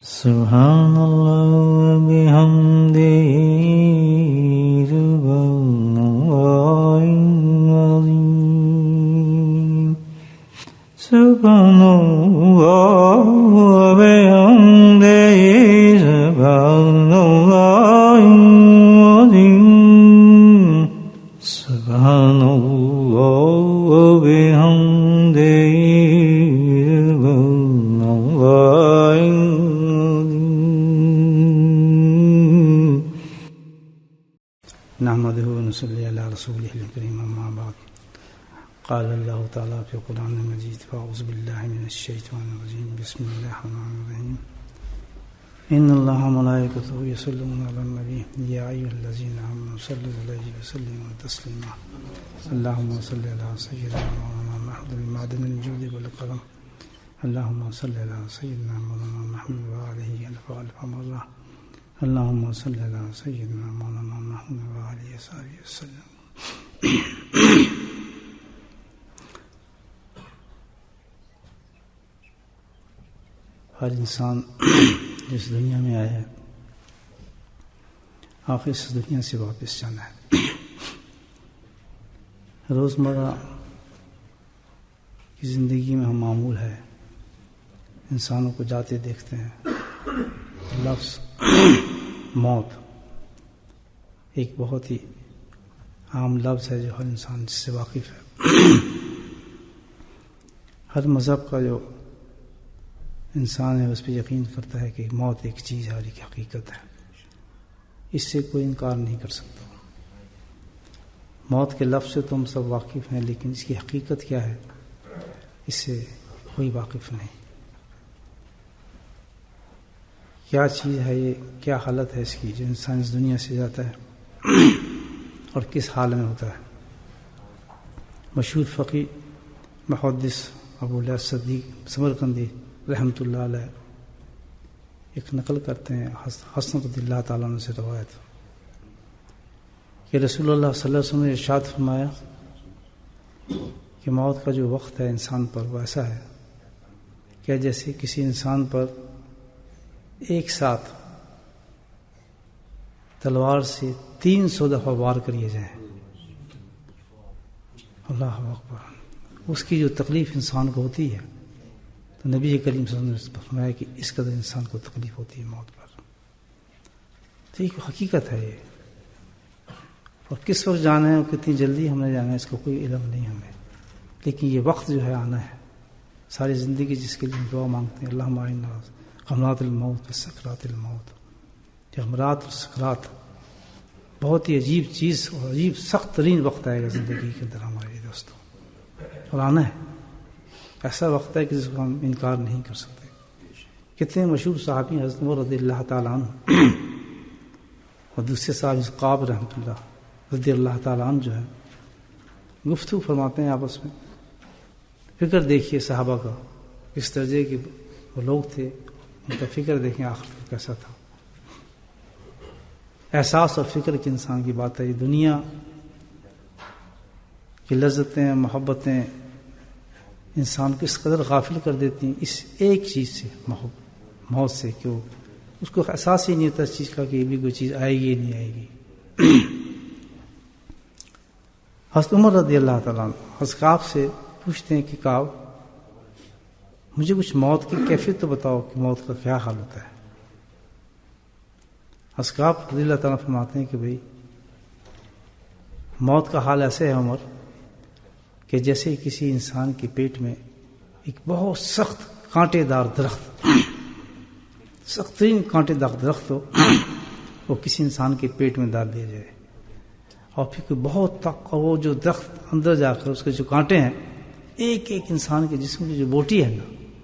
سبحان اللہ وبحمدہ سبحان اللہ العظیم سبحان اللہ وبحمدہ سبحان اللہ العظیم سبحان اللہ وبحمدہ نحمده ونصلي على رسوله الكريم اما بعد قال الله تعالى في القرآن المجيد فاعوذ بالله من الشيطان الرجيم بسم الله الرحمن الرحيم ان الله وملائكته يصلون على النبي يا ايها الذين امنوا صلوا عليه وسلموا تسليما اللهم صل على سيدنا مولانا محمد المعدن الجود والكرم اللهم صل على سيدنا مولانا محمد وآله الف الف مرة اللهم صل على سيدنا مولانا محمد وآله وصحبه وسلم. ہر انسان جس دنیا میں آیا ہے آخر اس دنیا سے واپس جانا ہے. روزمرہ کی زندگی میں ہم معمول ہے انسانوں کو جاتے دیکھتے ہیں. لفظ موت ایک بہت ہی عام لفظ ہے جو ہر انسان جس سے واقف ہے. ہر مذہب کا جو انسان ہے اس پہ یقین کرتا ہے کہ موت ایک چیز ہے اور ایک حقیقت ہے. اس سے کوئی انکار نہیں کر سکتا. موت کے لفظ سے تو ہم سب واقف ہیں لیکن اس کی حقیقت کیا ہے اس سے کوئی واقف نہیں. کیا چیز ہے یہ, کیا حالت ہے اس کی جو انسان اس دنیا سے جاتا ہے اور کس حال میں ہوتا ہے. مشہور فقی محدث ابو الحسن صدیق سمرقندی رحمۃ اللہ علیہ ایک نقل کرتے ہیں حسن رضی اللہ تعالیٰ عنہ سے روایت کہ رسول اللہ صلی اللہ علیہ وسلم نے ارشاد فرمایا کہ موت کا جو وقت ہے انسان پر وہ ایسا ہے کہ جیسے کسی انسان پر ایک ساتھ تلوار سے 300 دفعہ وار کریے جائیں. اللہ اکبر. اس کی جو تکلیف انسان کو ہوتی ہے تو نبی کریم صلی اللہ علیہ وسلم نے فرمایا کہ اس قدر انسان کو تکلیف ہوتی ہے موت پر. تو ایک حقیقت ہے یہ, اور کس وقت جانا ہے اور کتنی جلدی ہم نے جانا ہے اس کا کوئی علم نہیں ہمیں. لیکن یہ وقت جو ہے آنا ہے. ساری زندگی جس کے لیے ہم دعا مانگتے ہیں اللہم اعنا غمرات الموت سکرات الموت. جو غمرات اور سکرات بہت ہی عجیب چیز اور عجیب سخت ترین وقت آئے گا زندگی کے اندر ہمارے دوستوں, اور آنا ہے. ایسا وقت ہے کہ جس کو ہم انکار نہیں کر سکتے. کتنے مشہور صحابی حضرت عمر رضی اللہ تعالیٰ عنہ اور دوسرے صحابی قاب رحمۃ اللہ رضی اللہ تعالیٰ عنہ جو ہے گفتگو فرماتے ہیں آپس میں. فکر دیکھیے صحابہ کا کس درجے کے وہ لوگ تھے, ان کا فکر دیکھیں آخر کیسا تھا. احساس اور فکر کے انسان کی بات ہے. یہ دنیا کی لذتیں محبتیں انسان کو اس قدر غافل کر دیتی ہیں اس ایک چیز سے, موت سے, کہ وہ اس کو احساس ہی نہیں ہوتا اس چیز کا کہ یہ بھی کوئی چیز آئے گی نہیں آئے گی. حضرت عمر رضی اللہ تعالیٰ عنہ حضرت کعب سے پوچھتے ہیں کہ کعب مجھے کچھ موت کی کیفیت تو بتاؤ کہ موت کا کیا حال ہوتا ہے. حضرت کعب رضی اللہ تعالیٰ فرماتے ہیں کہ بھئی موت کا حال ایسے ہے عمر کہ جیسے کسی انسان کے پیٹ میں ایک بہت سخت کانٹے دار درخت, سخت ترین کانٹے دار درخت ہو, وہ کسی انسان کے پیٹ میں ڈال دیا جائے اور پھر کوئی بہت تک وہ جو درخت اندر جا کر اس کے جو کانٹے ہیں ایک ایک انسان کے جسم کی جو بوٹی ہے نا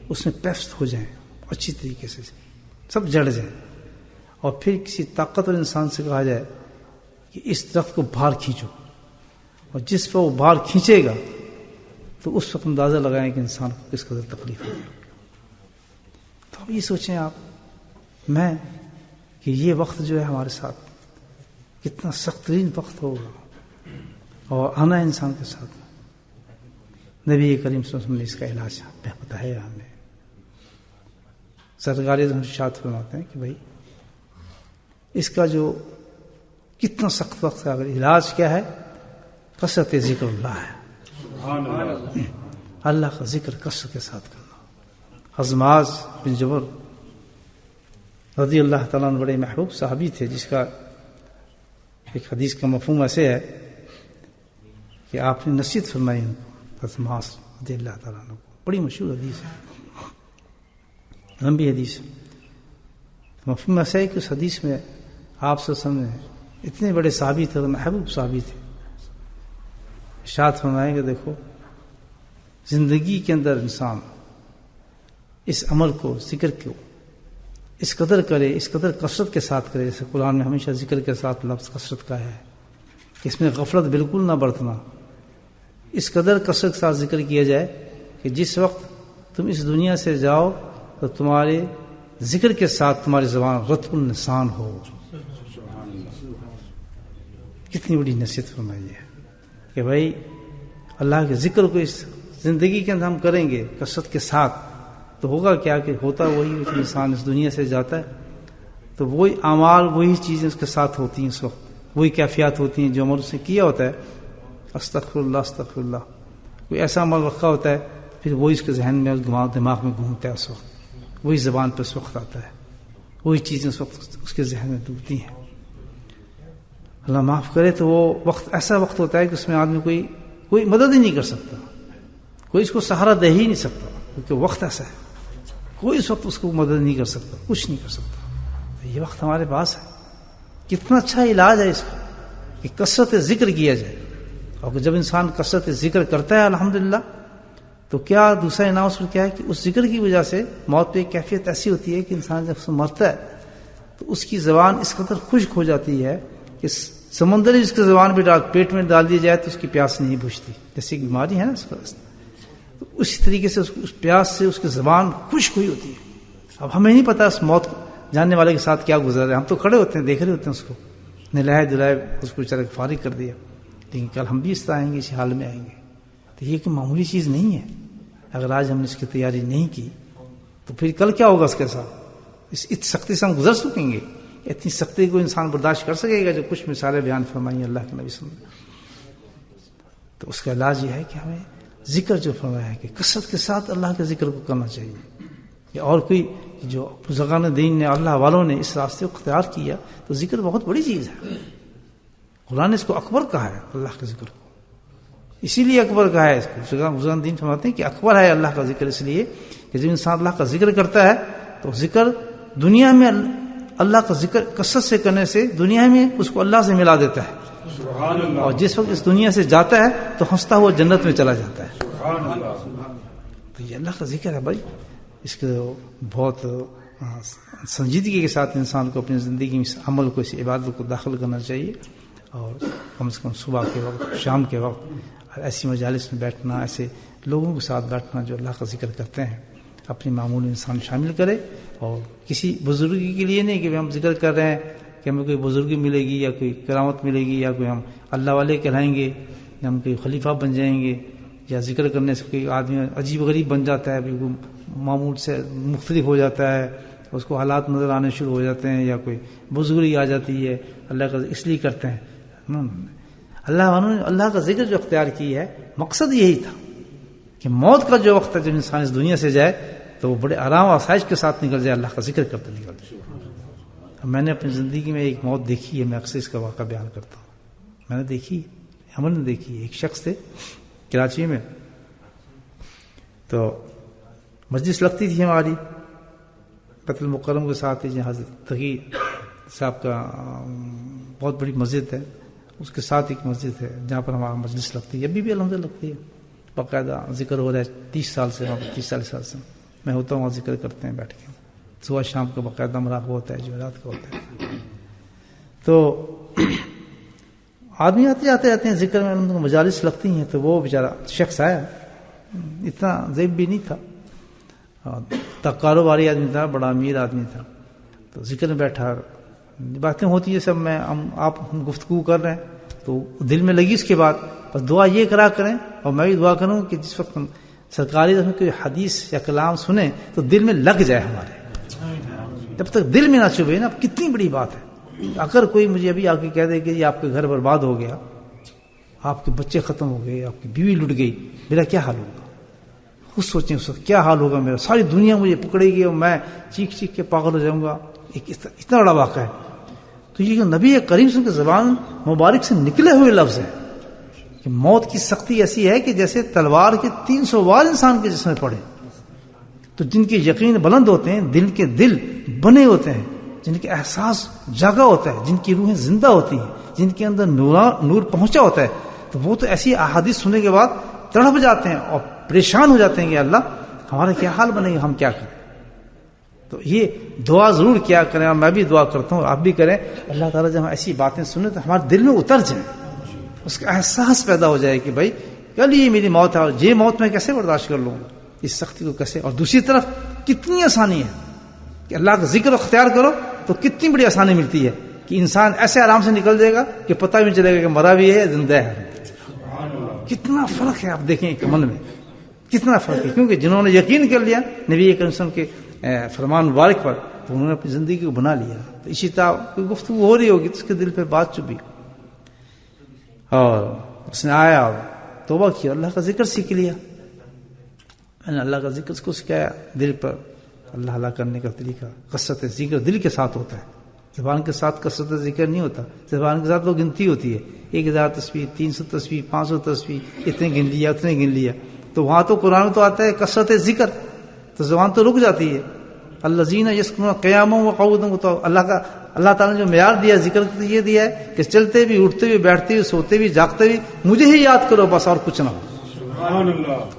اس میں پیسٹ ہو جائیں اچھی طریقے سے سب جڑ جائیں, اور پھر کسی طاقتور انسان سے کہا جائے کہ اس درخت کو باہر کھینچو, اور جس پر وہ باہر کھینچے گا تو اس وقت اندازہ لگائیں کہ انسان کو کس قدر تکلیف ہوگی. تو اب یہ سوچیں آپ میں کہ یہ وقت جو ہے ہمارے ساتھ کتنا سخت ترین وقت ہوگا اور آنا ہے انسان کے ساتھ. نبی کریم صلی اللہ علیہ وسلم نے اس کا علاج بتایا ہمیں سرکاری ارشاد فرماتے ہیں کہ بھائی اس کا جو کتنا سخت وقت کا علاج کیا ہے؟ کثرت ذکر اللہ ہے، اللہ کا ذکر کثرت کے ساتھ کرنا۔ حضماز بن جبر رضی اللہ تعالیٰ عنہ بڑے محبوب صحابی تھے، جس کا ایک حدیث کا مفہوم ایسے ہے کہ آپ نے نصیحت فرمائی ان کو، حضماز رضی اللہ تعالیٰ عنہ کو، بڑی مشہور حدیث ہے، لمبی حدیث ہے۔ مفہوم ایسا ہے کہ اس حدیث میں آپ صلی اللہ علیہ وسلم نے اتنے بڑے صحابی تھے، محبوب صحابی تھے، ارشاد فرمائیں کہ دیکھو زندگی کے اندر انسان اس عمل کو، ذکر کو اس قدر کرے، اس قدر کثرت کے ساتھ کرے، جیسے قرآن میں ہمیشہ ذکر کے ساتھ لفظ کثرت کا ہے کہ اس میں غفلت بالکل نہ برتنا، اس قدر کثرت کے ساتھ ذکر کیا جائے کہ جس وقت تم اس دنیا سے جاؤ تو تمہارے ذکر کے ساتھ تمہاری زبان رطب النسان ہو۔ کتنی بڑی نصیحت فرمائی ہے کہ بھائی اللہ کے ذکر کو اس زندگی کے اندر ہم کریں گے کثرت کے ساتھ، تو ہوگا کیا کہ ہوتا وہی کہ انسان اس دنیا سے جاتا ہے تو وہی اعمال، وہی چیزیں اس کے ساتھ ہوتی ہیں، اس وقت وہی کیفیات ہوتی ہیں جو عمل اس نے کیا ہوتا ہے، استغفر اللہ استغفر اللہ، کوئی ایسا عمل رکھا ہوتا ہے پھر وہی اس کے ذہن میں، اس دماغ میں گھومتا ہے، اس وقت وہی زبان پہ اس وقت آتا ہے، وہی چیزیں اس وقت اس کے ذہن میں ڈوبتی ہیں۔ اللہ معاف کرے تو وہ وقت ایسا وقت ہوتا ہے کہ اس میں آدمی کوئی مدد ہی نہیں کر سکتا، کوئی اس کو سہارا دے ہی نہیں سکتا، کیونکہ وقت ایسا ہے، کوئی اس وقت اس کو مدد نہیں کر سکتا، کچھ نہیں کر سکتا۔ یہ وقت ہمارے پاس ہے، کتنا اچھا علاج ہے اس کا کہ کثرت ذکر کیا جائے، اور جب انسان کثرت ذکر کرتا ہے الحمدللہ تو کیا دوسرا انعام اس پر کیا ہے کہ اس ذکر کی وجہ سے موت پہ ایک کیفیت ایسی ہوتی ہے کہ انسان جب مرتا ہے تو اس کی زبان اس قدر خشک ہو جاتی ہے کہ سمندر جس کی زبان پہ پیٹ میں ڈال دی جائے تو اس کی پیاس نہیں بجھتی، جیسی ایک بیماری ہے نا اس کا، تو اسی طریقے سے اس پیاس سے اس کی زبان خشک ہوئی ہوتی ہے۔ اب ہمیں نہیں پتا اس موت جاننے والے کے ساتھ کیا گزر رہا ہے، ہم تو کھڑے ہوتے ہیں دیکھ رہے ہوتے ہیں اس کو، نہلائے دلائے اس کو بیچارے فارغ کر دیا، لیکن کل ہم بھی اس طرح آئیں گے، اسی حال میں آئیں گے۔ تو یہ کہ معمولی چیز نہیں ہے، اگر آج ہم نے اس کی تیاری نہیں کی تو پھر کل کیا ہوگا اس کے ساتھ؟ اس سختی سے ہم گزر سکیں گے؟ اتنی سختی کو انسان برداشت کر سکے گا؟ جو کچھ مثالیں بیان فرمائی اللہ کے نبی صلی اللہ علیہ وسلم، تو اس کا علاج یہ ہے کہ ہمیں ذکر جو فرمایا ہے کہ کثرت کے ساتھ اللہ کے ذکر کو کرنا چاہیے۔ یا اور کوئی جو بزرگان دین نے، اللہ والوں نے اس راستے کو اختیار کیا تو ذکر بہت بڑی چیز ہے، قرآن نے اس کو اکبر کہا ہے، اللہ کے ذکر کو اسی لیے اکبر کہا ہے اس کو۔ بزرگان دین فرماتے ہیں کہ اکبر ہے اللہ کا ذکر اس لیے کہ جب انسان اللہ کا ذکر کرتا ہے تو ذکر دنیا میں اللہ کا ذکر کثرت سے کرنے سے دنیا میں اس کو اللہ سے ملا دیتا ہے، اور جس وقت اس دنیا سے جاتا ہے تو ہنستا ہوا جنت میں چلا جاتا ہے۔ تو یہ اللہ کا ذکر ہے بھائی، اس کے بہت سنجیدگی کے ساتھ انسان کو اپنی زندگی میں اس عمل کو، اس عبادت کو داخل کرنا چاہیے، اور کم سے کم صبح کے وقت، شام کے وقت ایسی مجالس میں بیٹھنا، ایسے لوگوں کے ساتھ بیٹھنا جو اللہ کا ذکر کرتے ہیں، اپنی معمول انسان شامل کرے، اور کسی بزرگی کے لیے نہیں کہ ہم ذکر کر رہے ہیں کہ ہمیں کوئی بزرگی ملے گی یا کوئی کرامت ملے گی یا کوئی ہم اللہ والے کہلائیں گے یا ہم کوئی خلیفہ بن جائیں گے، یا ذکر کرنے سے کوئی آدمی عجیب غریب بن جاتا ہے، بالکل معمول سے مختلف ہو جاتا ہے، اس کو حالات نظر آنے شروع ہو جاتے ہیں، یا کوئی بزرگی آ جاتی ہے، اللہ کا اس لیے کرتے ہیں۔ اللہ والوں نے اللہ کا ذکر جو اختیار کی ہے، مقصد یہی تھا کہ موت کا جو وقت ہے جب انسان اس دنیا سے جائے تو وہ بڑے آرام و آسائش کے ساتھ نکل جائے، اللہ کا ذکر کرتے نکل جائے۔ میں نے اپنی زندگی میں ایک موت دیکھی ہے، میں اکثر اس کا واقعہ بیان کرتا ہوں، میں نے دیکھی، ہم نے دیکھی ہے۔ ایک شخص تھے کراچی میں، تو مجلس لگتی تھی ہماری بیت المکرم کے ساتھ، جہاں تقی صاحب کا بہت بڑی مسجد ہے، اس کے ساتھ ایک مسجد ہے جہاں پر ہمارا مجلس لگتی ہے، ابھی بھی الحمدللہ لگتی ہے، باقاعدہ ذکر ہو رہا ہے 30 سال سے، 30 سال سے میں ہوتا ہوں وہاں، ذکر کرتے ہیں بیٹھ کے، صبح شام کا باقاعدہ مراقبہ ہوتا ہے، جمعرات کا ہوتا ہے۔ تو آدمی آتے ہیں ذکر میں، مجالس لگتی ہیں، تو وہ بیچارہ شخص آیا، اتنا ضعیف بھی نہیں تھا، کاروباری آدمی تھا، بڑا امیر آدمی تھا، تو ذکر میں بیٹھا، باتیں ہوتی ہیں سب، آپ گفتگو کر رہے ہیں تو دل میں لگی، اس کے بعد بس دعا یہ کرا کریں، اور میں بھی دعا کروں کہ جس وقت ہم سرکاری کوئی حدیث یا کلام سنیں تو دل میں لگ جائے ہمارے، جب تک دل میں نہ چبھے نا، اب کتنی بڑی بات ہے. اگر کوئی مجھے ابھی آ کے کہہ دے کہ یہ آپ کے گھر برباد ہو گیا، آپ کے بچے ختم ہو گئے، آپ کی بیوی لٹ گئی، میرا کیا حال ہوگا؟ خود سوچیں اس وقت کیا حال ہوگا میرا. ساری دنیا مجھے پکڑے گی اور میں چیخ چیخ کے پاگل ہو جاؤں گا. ایک اتنا بڑا واقعہ ہے. تو یہ جو نبی کریم صلی اللہ علیہ وسلم کی زبان مبارک سے نکلے ہوئے لفظ ہے کہ موت کی سختی ایسی ہے کہ جیسے تلوار کے 300 وار انسان کے جسم میں پڑے. تو جن کے یقین بلند ہوتے ہیں، دل کے دل بنے ہوتے ہیں، جن کے احساس جاگا ہوتا ہے، جن کی روحیں زندہ ہوتی ہیں، جن کے اندر نور پہنچا ہوتا ہے، تو وہ تو ایسی احادیث سننے کے بعد تڑپ جاتے ہیں اور پریشان ہو جاتے ہیں کہ اللہ ہمارا کیا حال بنے گا، ہم کیا کریں. تو یہ دعا ضرور کیا کریں، اور میں بھی دعا کرتا ہوں، آپ بھی کریں. اللہ تعالیٰ جب ہم ایسی باتیں سنیں تو ہمارے دل میں اتر جائیں، اس کا احساس پیدا ہو جائے کہ بھائی کل یہ میری موت ہے اور یہ موت میں کیسے برداشت کر لوں گا، اس سختی کو کیسے. اور دوسری طرف کتنی آسانی ہے کہ اللہ کا ذکر اختیار کرو تو کتنی بڑی آسانی ملتی ہے کہ انسان ایسے آرام سے نکل جائے گا کہ پتہ بھی چلے گا کہ مرا بھی ہے زندہ ہے. کتنا فرق ہے آپ دیکھیں ایک عمل میں، کتنا فرق ہے. کیونکہ جنہوں نے یقین کر لیا نبی کریم صلی اللہ علیہ وسلم کے فرمان مبارک پر، تو انہوں نے اپنی زندگی کو بنا لیا. تو اسی طرح کوئی گفتگو ہو رہی ہوگی تو اس کے دل پہ بات چبھی اور اس نے آیا اور توبہ کیا، اللہ کا ذکر سیکھ لیا. میں نے اللہ کا ذکر اس کو سکھایا دل پر. اللہ اللہ کرنے کا طریقہ کثرت ذکر دل کے ساتھ ہوتا ہے، زبان کے ساتھ کثرت ذکر نہیں ہوتا. زبان کے ساتھ وہ گنتی ہوتی ہے، 1000 تسبیح، 300 تسبیح، 500 تسبیح، اتنے گن لیا اتنے گن لیا. تو وہاں تو قرآن میں تو آتا ہے کثرت ذکر، تو زبان تو رک جاتی ہے. الذین یذکرون قیاما وقعودا، تو اللہ تعالیٰ نے جو معیار دیا ذکر یہ دیا ہے کہ چلتے بھی، اٹھتے بھی، بیٹھتے بھی، سوتے بھی، جاگتے بھی مجھے ہی یاد کرو بس، اور کچھ نہ ہو.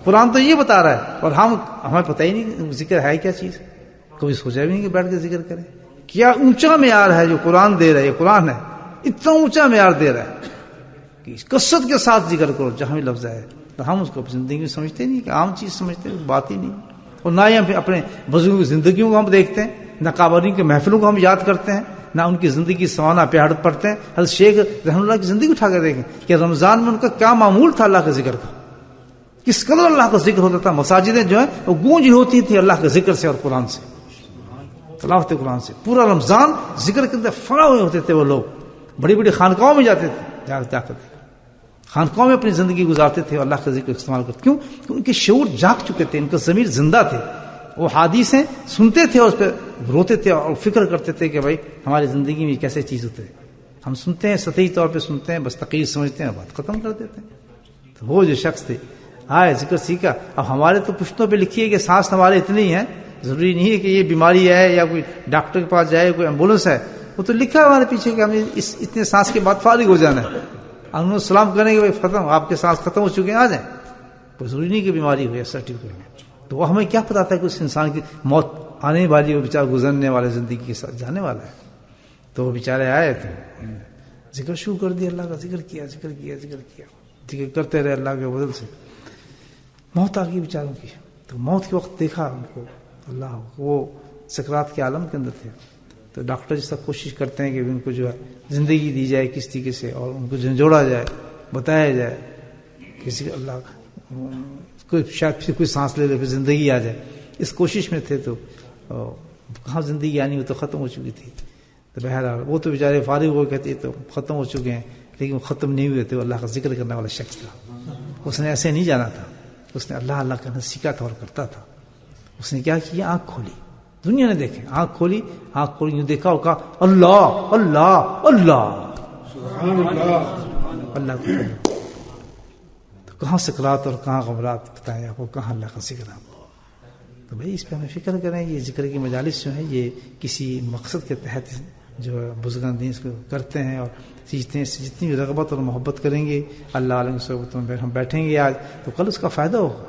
قرآن تو یہ بتا رہا ہے، اور ہمیں پتہ ہی نہیں ذکر ہے کیا چیز. کبھی سوچا بھی نہیں کہ بیٹھ کے ذکر کریں. کیا اونچا معیار ہے جو قرآن دے رہا ہے. یہ قرآن ہے اتنا اونچا معیار دے رہا ہے کہ کثرت کے ساتھ ذکر کرو جہاں بھی لفظ ہے. تو ہم اس کو زندگی میں سمجھتے نہیں کہ عام چیز سمجھتے ہیں، بات ہی نہیں. اور نہ ہی ہم اپنے بزرگوں کی زندگیوں کو ہم دیکھتے ہیں، نہ قابرین کے محفلوں کو ہم یاد کرتے ہیں، نہ ان کی زندگی سوانح پیہڑت پڑھتے ہیں. حضرت شیخ رحمۃ اللہ کی زندگی اٹھا کر دیکھیں کہ رمضان میں ان کا کیا معمول تھا اللہ کے ذکر کا، کس قدر اللہ کا ذکر ہوتا تھا. مساجدیں جو ہیں وہ گونج ہوتی تھی اللہ کے ذکر سے اور قرآن سے، تلاوت قرآن سے. پورا رمضان ذکر کے اندر فنا ہوئے ہوتے تھے وہ لوگ. بڑی بڑی خانقاہوں میں جاتے تھے، جا کر خانقاہوں میں اپنی زندگی گزارتے تھے اور اللہ کا ذکر استعمال کرتے. کیوں کہ ان کے شعور جاگ چکے تھے، ان کا ضمیر زندہ تھے. وہ حدیثیں سنتے تھے اور اس پہ روتے تھے اور فکر کرتے تھے کہ بھائی ہماری زندگی میں کیسے چیز ہوتے ہیں. ہم سنتے ہیں سطحی طور پہ سنتے ہیں، بس تقریر سمجھتے ہیں، بات ختم کر دیتے ہیں. تو وہ جو شخص تھے آئے ذکر سیکھا. اب ہمارے تو پشتوں پہ لکھی ہے کہ سانس ہمارے اتنی ہے، ضروری نہیں ہے کہ یہ بیماری ہے یا کوئی ڈاکٹر کے پاس جائے، کوئی ایمبولینس ہے. وہ تو لکھا ہے ہمارے پیچھے کہ ہمیں اتنے سانس کے بعد فارغ ہو جانا ہے. انہوں نے سلام کریں گے بھائی ختم، آپ کے سانس ختم ہو چکے ہیں، آ جائیں. کوئی ضروری نہیں کہ بیماری ہو یا سرٹیفکیٹ میں. تو وہ ہمیں کیا پتا تھا کہ اس انسان کی موت آنے والی، وہ بیچارہ گزرنے والے زندگی کے ساتھ جانے والا ہے. تو وہ بیچارے آئے تھے، ذکر شروع کر دیا، اللہ کا ذکر کیا، ذکر کیا، ذکر کیا، ذکر کرتے رہے اللہ کے بدل سے. موت آ گئی بیچاروں کی. تو موت کے وقت دیکھا ان کو اللہ، وہ سکرات کے عالم کے اندر تھے. تو ڈاکٹر جس طرح کوشش کرتے ہیں کہ ان کو جو ہے زندگی دی جائے کس طریقے سے، اور ان کو جھنجھوڑا جائے، بتایا جائے کسی کو اللہ کوئی شاید پھر کوئی سانس لے لے پھر زندگی آ جائے. اس کوشش میں تھے. تو کہاں زندگی آنی، وہ تو ختم ہو چکی تھی. تو بہرحال وہ تو بیچارے فارغ ہو کہتے تو ختم ہو چکے ہیں، لیکن وہ ختم نہیں ہوئے تھے. وہ اللہ کا ذکر کرنے والا شخص تھا. اس نے ایسے نہیں جانا تھا، اس نے اللہ اللہ کرنا سیکھا تھا اور کرتا تھا. اس نے کیا کیا، آنکھ کھولی. دنیا نے دیکھے، آنکھ کھولی یوں دیکھا اور کہا اللہ اللہ اللہ اللہ کو. تو کہاں سکرات اور کہاں غمرات بتائیں آپ کو، کہاں اللہ کا ذکر. آپ تو بھائی اس پہ ہمیں فکر کریں. یہ ذکر کی مجالس جو ہیں یہ کسی مقصد کے تحت جو بزرگان دین اس کو کرتے ہیں اور سیکھتے ہیں. جتنی بھی رغبت اور محبت کریں گے اللہ علیہ کی صحبتوں میں ہم بیٹھیں گے آج، تو کل اس کا فائدہ ہوگا.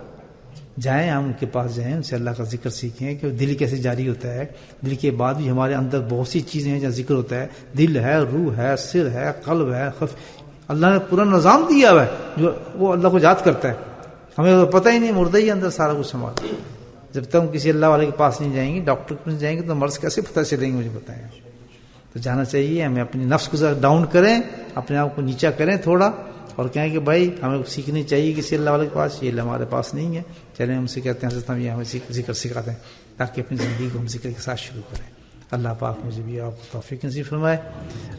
جائیں ہم ان کے پاس جائیں، ان سے اللہ کا ذکر سیکھیں کہ دل کیسے جاری ہوتا ہے. دل کے بعد بھی ہمارے اندر بہت سی چیزیں ہیں جہاں ذکر ہوتا ہے. دل ہے، روح ہے، سر ہے، قلب ہے، اللہ نے پورا نظام دیا ہوا ہے جو وہ اللہ کو یاد کرتا ہے. ہمیں تو پتہ ہی نہیں، مردہ ہی اندر سارا کچھ ہمارا. جب تک ہم کسی اللہ والے کے پاس نہیں جائیں گے، ڈاکٹر کے پاس جائیں گے، تو مرض کیسے پتہ چلیں گے، مجھے بتائیں. تو جانا چاہیے ہمیں. اپنی نفس کو ذرا ڈاؤن کریں، اپنے آپ کو نیچا کریں تھوڑا، اور کہیں کہ بھائی ہمیں سیکھنی چاہیے کسی اللہ والے کے پاس. یہ ہمارے پاس نہیں ہے، چلیں ہم سے کہتے ہیں حضرت ہم یہ ہمیں ذکر سکھاتے ہیں تاکہ اپنی زندگی کو ہم ذکر کے ساتھ شروع کریں. اللہ پاک مجھے بھی آپ کو توفیق نصیب فرمائے.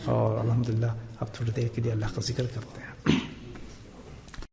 اور الحمدللہ اب تھوڑی دیر کے لیے اللہ کا ذکر کرتے ہیں.